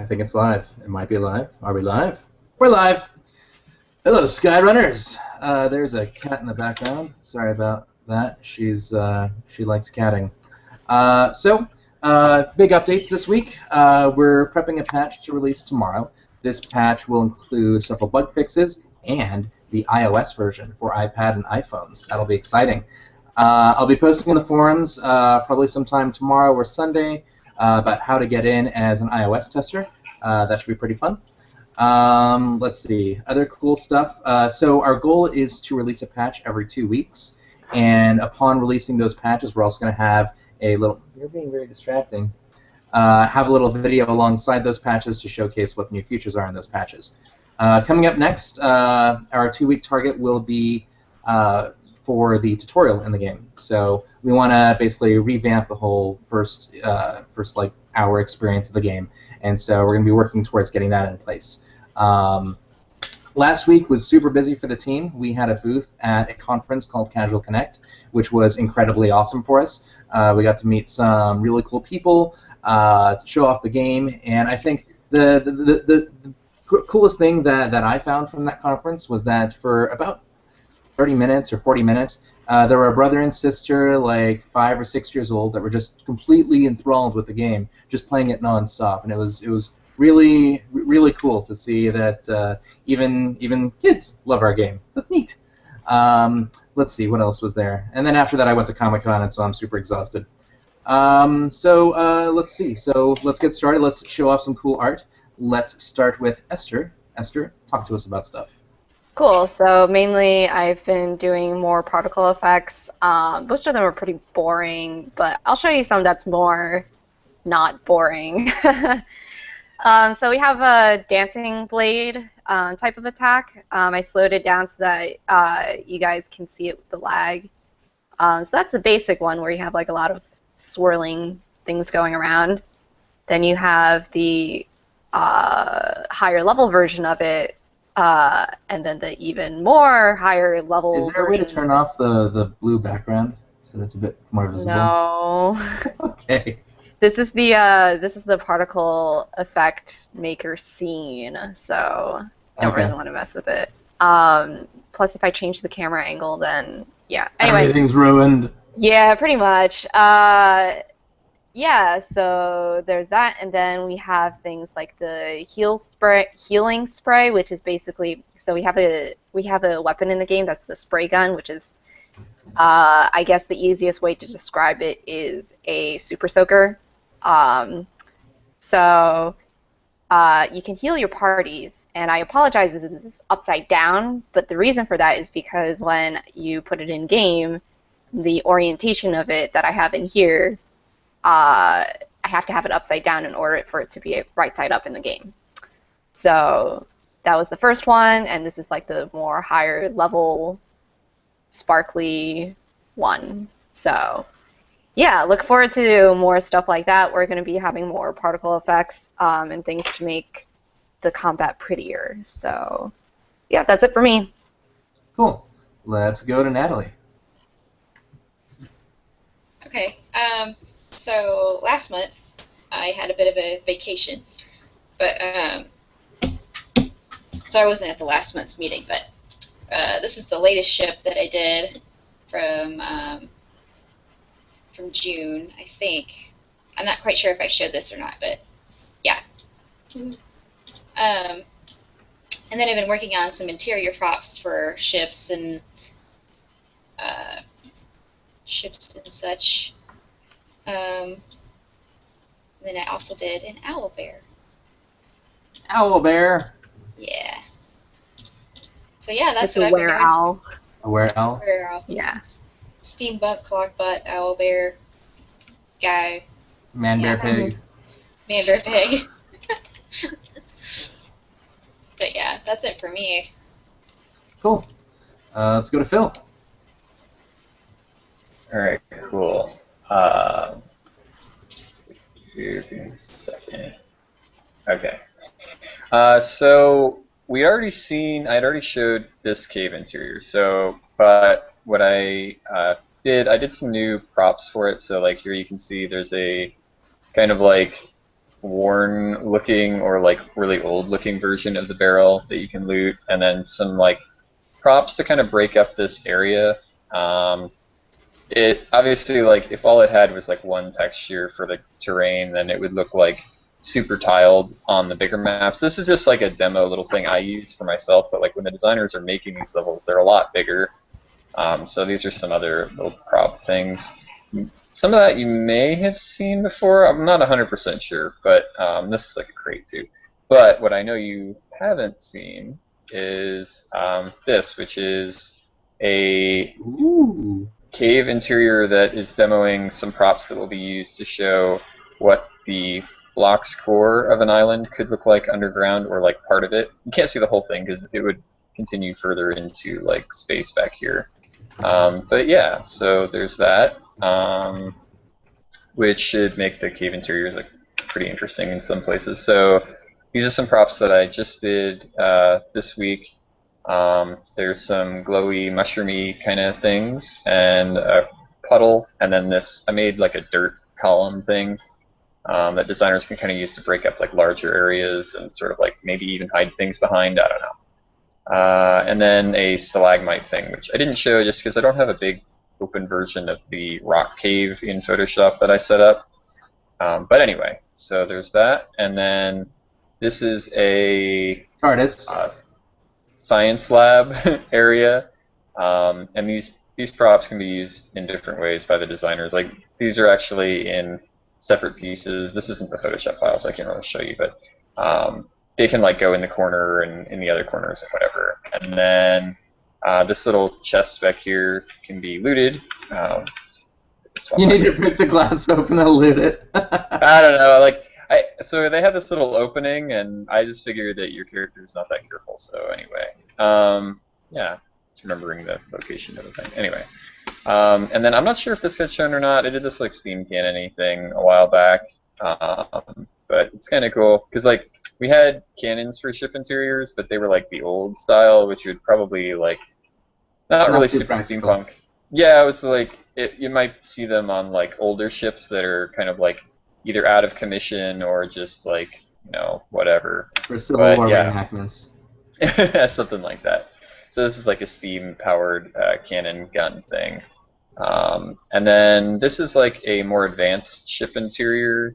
I think it's live. It might be live. Are we live? We're live. Hello, Skyrunners. There's a cat in the background. Sorry about that. She likes catting. Big updates this week. We're prepping a patch to release tomorrow. This patch will include several bug fixes and the iOS version for iPad and iPhones. That'll be exciting. I'll be posting in the forums probably sometime tomorrow or Sunday about how to get in as an iOS tester. That should be pretty fun. Let's see, other cool stuff. So our goal is to release a patch every 2 weeks, and upon releasing those patches, we're also going to have a little. You're being very distracting. Have a little video alongside those patches to showcase what the new features are in those patches. Coming up next, our 2-week target will be for the tutorial in the game. So we want to basically revamp the whole first like hour experience of the game, and so we're going to be working towards getting that in place. Last week was super busy for the team. We had a booth at a conference called Casual Connect, which was incredibly awesome for us. We got to meet some really cool people to show off the game, and I think the coolest thing that I found from that conference was that for about 30 minutes or 40 minutes, there were a brother and sister, like 5 or 6 years old, that were just completely enthralled with the game, just playing it nonstop, and it was really, really cool to see that even kids love our game. That's neat. Let's see, what else was there? And then after that, I went to Comic-Con, and so I'm super exhausted. Let's see. So let's get started. Let's show off some cool art. Let's start with Esther. Esther, talk to us about stuff. Cool. So mainly I've been doing more particle effects. Most of them are pretty boring, but I'll show you some that's more not boring. So we have a dancing blade type of attack. I slowed it down so that you guys can see it with the lag. So that's the basic one where you have like a lot of swirling things going around. Then you have the higher level version of it. And then the even more higher level version. Is there a way to turn off the blue background so that it's a bit more visible? No. Okay. This is the particle effect maker scene, so don't really want to mess with it. Plus, if I change the camera angle, then yeah. Anyway, everything's ruined. Yeah, pretty much. Yeah, so there's that, and then we have things like the healing spray, which is basically, so we have a weapon in the game that's the spray gun, which is, I guess the easiest way to describe it is a super soaker. So you can heal your parties, and I apologize if this is upside down, but the reason for that is because when you put it in game, the orientation of it that I have in here, I have to have it upside down in order for it to be right side up in the game. So that was the first one, and this is like the more higher level sparkly one. So yeah, look forward to more stuff like that. We're going to be having more particle effects and things to make the combat prettier. So yeah, that's it for me. Cool. Let's go to Natalie. Okay. So last month I had a bit of a vacation, but so I wasn't at the last month's meeting. But this is the latest ship that I did from June, I think. I'm not quite sure if I showed this or not, but yeah. And then I've been working on some interior props for ships and such. Then I also did an owl bear. Owl bear. Yeah. So yeah, that's what I've been doing. Owl. A were owl. Were owl. Yeah. Steampunk, clockbutt, owl bear, guy. Man bear pig. Man bear pig. But yeah, that's it for me. Cool. Let's go to Phil. All right, cool. Give me a second. Okay. So I'd already showed this cave interior. So, but what I did some new props for it. So like here you can see there's a kind of like worn-looking or like really old-looking version of the barrel that you can loot, and then some like props to kind of break up this area. It obviously, like, if all it had was like one texture for the terrain, then it would look like super tiled on the bigger maps. This is just like a demo little thing I use for myself, but like when the designers are making these levels, they're a lot bigger. So these are some other little prop things. Some of that you may have seen before. I'm not 100% sure, but this is like a crate too. But what I know you haven't seen is this, which is a cave interior that is demoing some props that will be used to show what the blocks core of an island could look like underground, or like part of it. You can't see the whole thing because it would continue further into like space back here. But yeah, so there's that, which should make the cave interiors like pretty interesting in some places. So these are some props that I just did this week. There's some glowy, mushroomy kind of things, and a puddle, and then this, I made like a dirt column thing that designers can kind of use to break up like larger areas and sort of like maybe even hide things behind, I don't know. And then a stalagmite thing, which I didn't show just because I don't have a big open version of the rock cave in Photoshop that I set up. But anyway, so there's that, and then this is a science lab area, and these props can be used in different ways by the designers. Like, these are actually in separate pieces. This isn't the Photoshop file, so I can't really show you, but they can like go in the corner and in the other corners and whatever. And then this little chest back here can be looted. You need to rip the glass open and loot it. I don't know, like, so they have this little opening, and I just figured that your character is not that careful. So anyway, yeah, it's remembering the location of the thing. Anyway, and then I'm not sure if this got shown or not. I did this like Steam Cannon thing a while back, but it's kind of cool because like we had cannons for ship interiors, but they were like the old style, which would probably like not really super steampunk. Yeah, it's like you might see them on like older ships that are kind of like either out of commission or just like, you know, whatever. For Civil War reenactments. Something like that. So this is like a steam-powered cannon gun thing. And then this is like a more advanced ship interior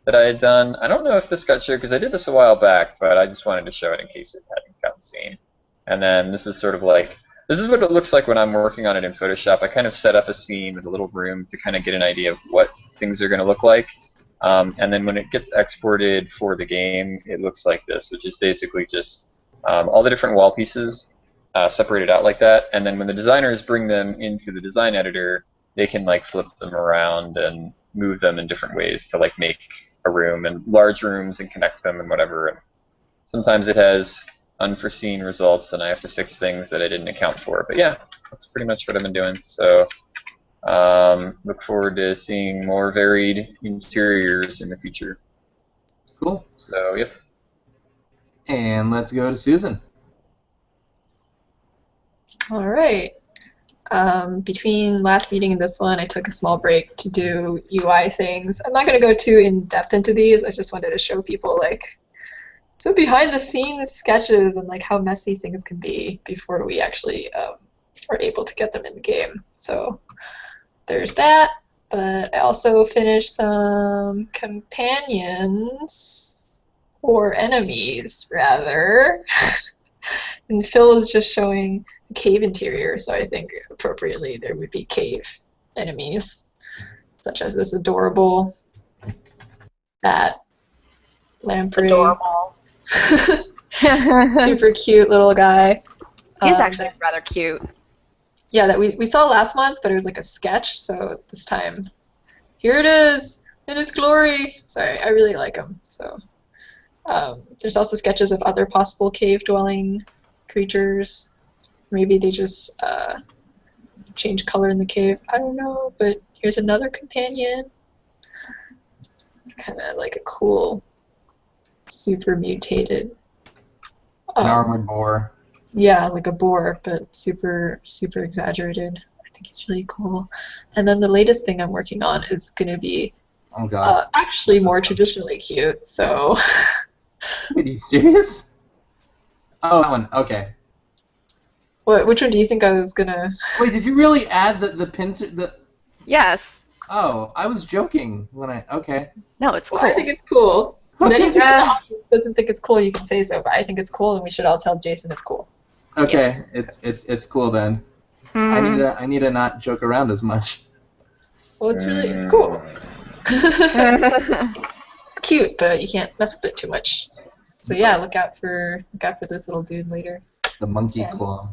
that I had done. I don't know if this got shown because I did this a while back, but I just wanted to show it in case it hadn't gotten seen. And then this is sort of like, this is what it looks like when I'm working on it in Photoshop. I kind of set up a scene with a little room to kind of get an idea of what things are going to look like. And then when it gets exported for the game, it looks like this, which is basically just all the different wall pieces separated out like that. And then when the designers bring them into the design editor, they can like flip them around and move them in different ways to like make a room, and large rooms, and connect them and whatever. And sometimes it has unforeseen results, and I have to fix things that I didn't account for. But yeah, that's pretty much what I've been doing. So look forward to seeing more varied interiors in the future. Cool. So, yep. And let's go to Susan. All right. Between last meeting and this one, I took a small break to do UI things. I'm not going to go too in-depth into these. I just wanted to show people, like, some behind-the-scenes sketches and, like, how messy things can be before we actually are able to get them in the game. So there's that. But I also finished some companions, or enemies, rather. And Phil is just showing a cave interior, so I think appropriately there would be cave enemies, such as this adorable bat lamprey. Adorable. Super cute little guy. He's actually rather cute. Yeah, that we saw last month, but it was like a sketch, so this time, here it is in its glory. So I really like him. So there's also sketches of other possible cave-dwelling creatures. Maybe they just change color in the cave. I don't know, but here's another companion. It's kind of like a cool, super mutated. An armored boar. Yeah, like a boar, but super, super exaggerated. I think it's really cool. And then the latest thing I'm working on is going to be Oh god. Actually, more traditionally cute. So. Wait, are you serious? Oh, that one. Okay. What? Which one do you think I was gonna? Wait, did you really add the pins? Yes. Oh, I was joking when I. Okay. No, it's cool. Well, I think it's cool. And anyone in the Yeah. audience doesn't think it's cool, you can say so. But I think it's cool, and we should all tell Jason it's cool. Okay, it's cool then. Mhm. I need to not joke around as much. Well, it's cool. It's cute, but you can't mess with it too much. So yeah, look out for this little dude later. The monkey Yeah. claw.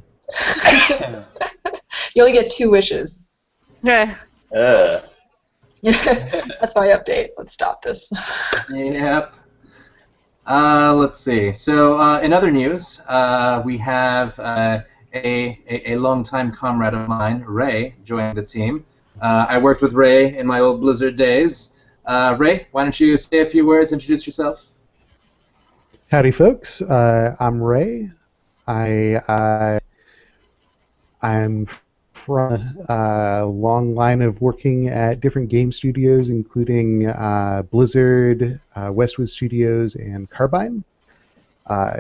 You only get 2 wishes. Yeah. That's my update. Let's stop this. Yep. Let's see. So, in other news, we have a longtime comrade of mine, Ray, joined the team. I worked with Ray in my old Blizzard days. Ray, why don't you say a few words, introduce yourself? Howdy, folks. I'm Ray. I'm from a long line of working at different game studios, including Blizzard, Westwood Studios, and Carbine.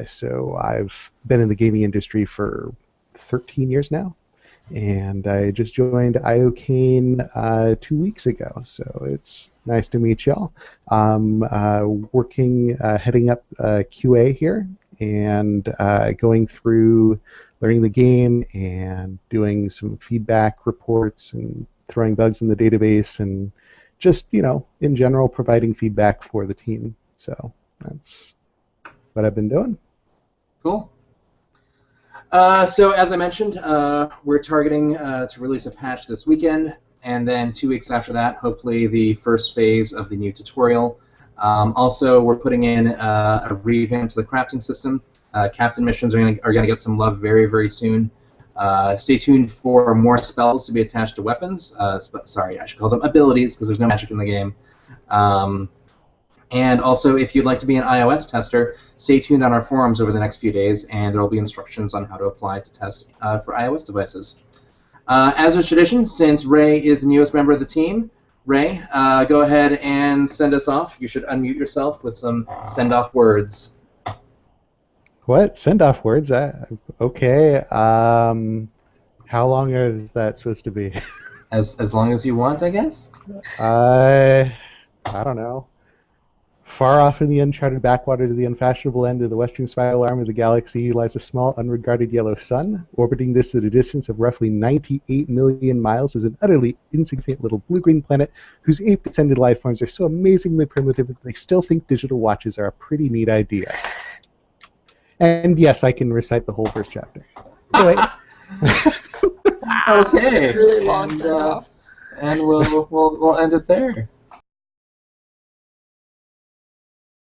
So I've been in the gaming industry for 13 years now, and I just joined IOCane 2 weeks ago. So it's nice to meet y'all. I'm working, heading up QA here, and going through learning the game and doing some feedback reports and throwing bugs in the database and just, in general, providing feedback for the team. So that's what I've been doing. Cool. So as I mentioned, we're targeting to release a patch this weekend, and then 2 weeks after that, hopefully the first phase of the new tutorial. Also, we're putting in a revamp to the crafting system. Captain missions are going to get some love very, very soon. Stay tuned for more spells to be attached to weapons. Sorry, I should call them abilities because there's no magic in the game. And also, if you'd like to be an iOS tester, stay tuned on our forums over the next few days, and there will be instructions on how to apply to test for iOS devices. As is tradition, since Ray is the newest member of the team, Ray, go ahead and send us off. You should unmute yourself with some send-off words. What? Send-off words? Okay. How long is that supposed to be? As long as you want, I guess? I don't know. Far off in the uncharted backwaters of the unfashionable end of the western spiral arm of the galaxy lies a small, unregarded yellow sun. Orbiting this at a distance of roughly 98 million miles is an utterly insignificant little blue-green planet whose ape-descended life forms are so amazingly primitive that they still think digital watches are a pretty neat idea. And yes, I can recite the whole first chapter. Anyway. Okay. Really long send-off. And we'll end it there.